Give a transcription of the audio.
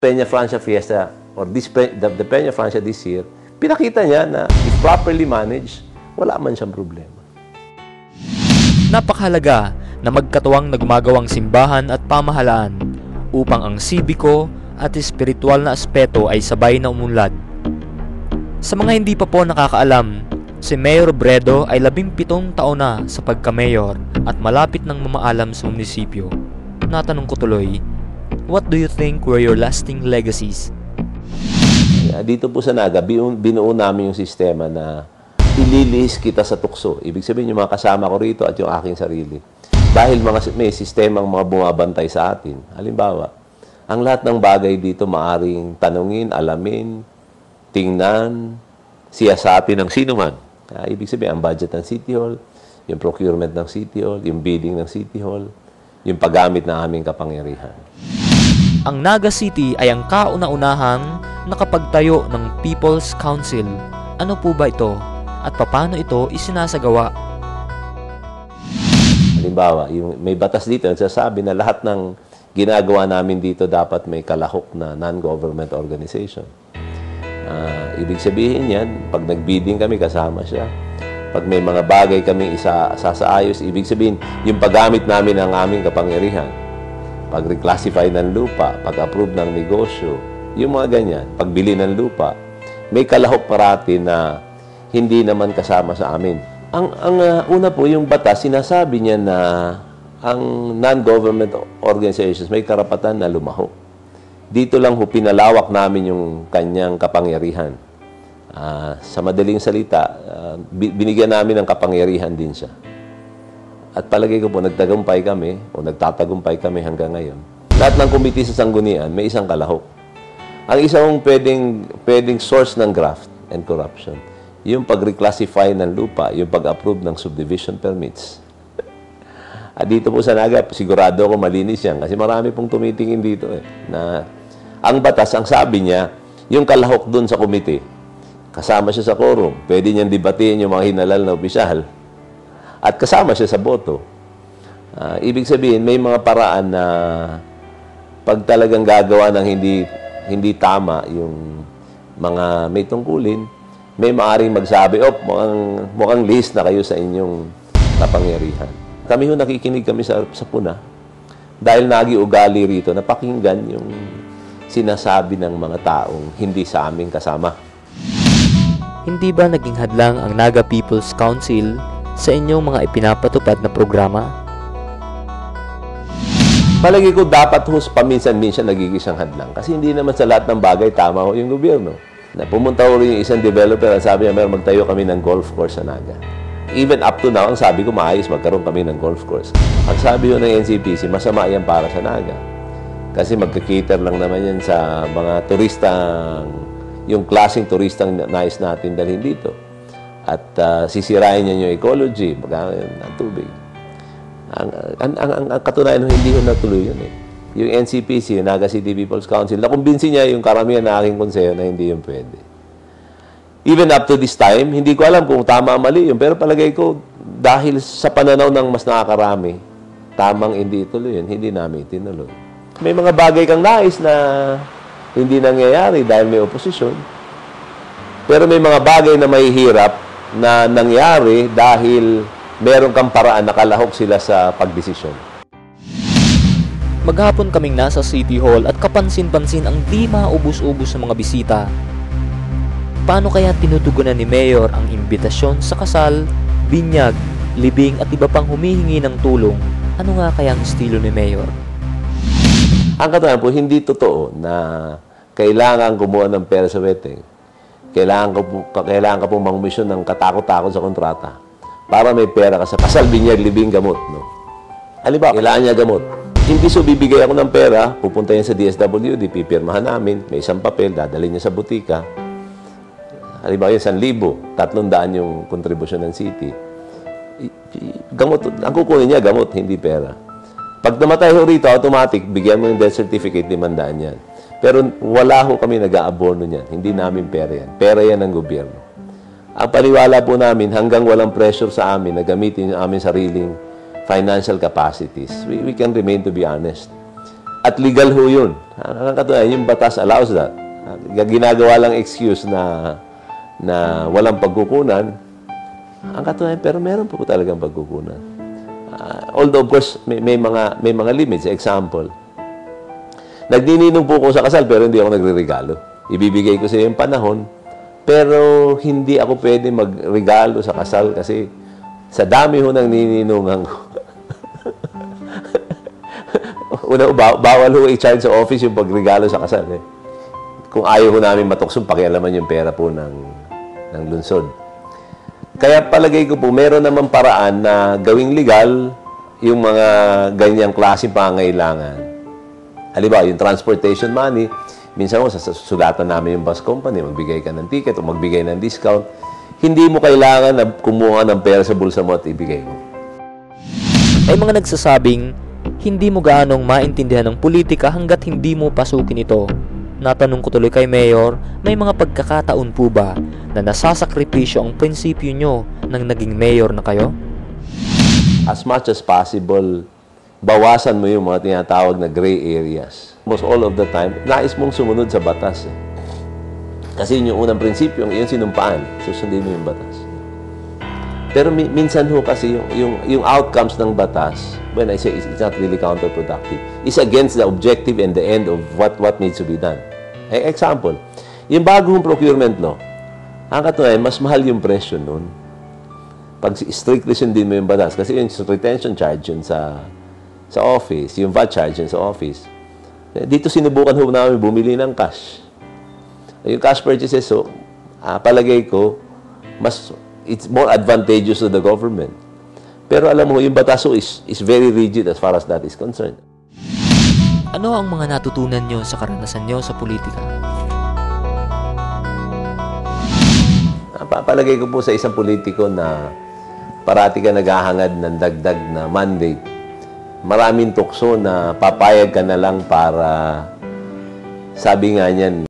Peña Francia Fiesta or the Peña Francia this year, pinakita niya na if properly managed, wala man siyang problema. Napakahalaga na magkatuwang na gumagawang simbahan at pamahalaan upang ang sibiko at espiritual na aspeto ay sabay na umunlad. Sa mga hindi pa po nakakaalam, si Mayor Bredo ay 17 taon na sa pagka-mayor at malapit ng mamaalam sa munisipyo. Natanong ko tuloy, what do you think were your lasting legacies? Dito po sa Naga, binuo namin yung sistema na ililihis kita sa tukso. Ibig sabihin yung mga kasama ko rito at yung aking sarili. Dahil may sistemang mga bumabantay sa atin. Halimbawa, ang lahat ng bagay dito maaring tanungin, alamin, tingnan, siyasatin ng sino man. Ibig sabihin, ang budget ng City Hall, yung procurement ng City Hall, yung bidding ng City Hall, yung paggamit ng aming kapangyarihan. Ang Naga City ay ang kauna-unahang nakapagtayo ng People's Council. Ano po ba ito? At paano ito isinasagawa? Halimbawa, may batas dito nagsasabi na lahat ng ginagawa namin dito dapat may kalahok na non-government organization. Ibig sabihin yan, pag nag-bidding kami, kasama siya. Pag may mga bagay kami isasaayos, ibig sabihin, yung paggamit namin ng aming kapangyarihan, pag-reclassify ng lupa, pag-approve ng negosyo, yung mga ganyan, pagbili ng lupa, may kalahok parati na hindi naman kasama sa amin. Ang una po, yung batas, sinasabi niya na ang non-government organizations may karapatan na lumahok. Dito lang pinalawak namin yung kanyang kapangyarihan. Sa madaling salita, binigyan namin ng kapangyarihan din siya. At palagay ko po, nagtagumpay kami o nagtatagumpay kami hanggang ngayon. Lahat ng komite sa sanggunian may isang kalahok. Ang isang pwedeng source ng graft and corruption, yung pag-reclassify ng lupa, yung pag-approve ng subdivision permits. At dito po sa Naga, sigurado ako malinis yan kasi marami pong tumitingin dito na ang batas, ang sabi niya, yung kalahok dun sa komite, kasama siya sa quorum, pwede niyang debatiin yung mga hinalal na opisyal at kasama siya sa boto. Ibig sabihin, may mga paraan na pag talagang gagawa ng hindi tama yung mga may tungkulin, may maaring magsabi, mukhang list na kayo sa inyong kapangyarihan. Kami nakikinig kami sa puna dahil nagi-ugali rito na pakinggan yung sinasabi ng mga taong hindi sa aming kasama. Hindi ba naging hadlang ang Naga People's Council sa inyong mga ipinapatupad na programa? Palagi ko dapat paminsan-minsan nagiging siyang hadlang kasi hindi naman sa lahat ng bagay tama yung gobyerno. Pumunta ko rin yung isang developer at sabi niya, meron magtayo kami ng golf course sa Naga. Even up to now, ang sabi ko, maayos magkaroon kami ng golf course. Ang sabi ko ng NCPC, masama yan para sa Naga. Kasi magkakater lang naman yan sa mga turistang, yung klaseng turistang nais natin dalhin dito. At sisirain niya yung ecology, ang tubig. Ang katunayan, hindi yun natuloy yun Yung NCPC, yung Naga City People's Council, nakumbinsi niya yung karamihan na aking konseyo na hindi yun pwede. Even up to this time, hindi ko alam kung tama o mali yun. Pero palagay ko, dahil sa pananaw ng mas nakakarami, tamang hindi ituloy yun, hindi namin itinuloy. May mga bagay kang nais na hindi nangyayari dahil may oposisyon. Pero may mga bagay na may hirap na nangyari dahil meron kang paraan na kalahok sila sa pagdesisyon. Maghapon kaming nasa City Hall at kapansin-pansin ang di maubos-ubos ng mga bisita. Paano kaya tinutugunan ni Mayor ang imbitasyon sa kasal, binyag, libing at iba pang humihingi ng tulong? Ano nga kaya ang estilo ni Mayor? Ang katunayan po, hindi totoo na kailangan kumuha ng pera sa wedding. Kailangan ka pong mangumisyon ng katakot-takot sa kontrata para may pera ka sa kasal, binyag, libing, gamot. No? Halimbawa, kailangan niya gamot. Hindi bibigay ako ng pera, pupunta yan sa DSWD, pipirmahan namin, may isang papel, dadalhin niya sa butika. Halimbawa yun, 1,000, 300 yung kontribusyon ng city. Gamot, ang kukunin niya, gamot, hindi pera. Pag namatay ho rito, automatic, bigyan mo yung death certificate, 500 yan. Pero wala ho kami nag-aabono niyan. Hindi namin pera yan. Pera yan ng gobyerno. Ang paniwala po namin, hanggang walang pressure sa amin na gamitin yung aming sariling financial capacities, we can remain to be honest. At legal ho yun. Ang katunayan, yung batas allows that. Ginagawa lang excuse na walang pagkukunan. Ang katunayan, pero meron po talagang pagkukunan. Although, of course, may mga limits. Example, nagnininong po ko sa kasal pero hindi ako nagre-regalo. Ibibigay ko sa iyo yung panahon, pero hindi ako pwede magregalo sa kasal kasi sa dami ho ng nininungan ko. Una, bawal ho i-charge sa office yung pagregalo sa kasal. Kung ayaw ho namin matuksong, pakialaman yung pera po ng lungsod. Kaya palagay ko po, meron naman paraan na gawing legal yung mga ganyang klaseng pangailangan. Halimbawa, yung transportation money, minsan mo, sulatan namin yung bus company, magbigay ka ng ticket o magbigay ng discount. Hindi mo kailangan na kumuha ng pera sa bulsa mo at ibigay mo. May mga nagsasabing, hindi mo gaanong maintindihan ng politika hanggat hindi mo pasukin ito. Natanong ko tuloy kay Mayor, may mga pagkakataon po ba na nasasakripisyo ang prinsipyo nyo nang naging mayor na kayo? As much as possible, bawasan mo yung mga tinatawag na gray areas. Almost all of the time, nais mong sumunod sa batas. Kasi yun yung unang prinsipyo, yung sinumpaan. Susundin mo yung batas. Pero minsan ho kasi yung outcomes ng batas, when I say it's not really counterproductive, is against the objective and the end of what needs to be done. Example, yung bagong procurement law, ang katunayan, mas mahal yung presyo nun. Pag strictly sundin mo yung batas, kasi yung retention charge yun sa office, yung VAT charge yun sa office. Dito sinubukan ho namin bumili ng cash. Yung cash purchases, so, palagay ko, it's more advantageous to the government. Pero alam mo, yung batas is very rigid as far as that is concerned. Ano ang mga natutunan nyo sa karanasan nyo sa politika? Palagay ko po sa isang politiko na parati ka naghahangad ng dagdag na mandate. Maraming tukso na papayag ka na lang para, sabi nga niyan,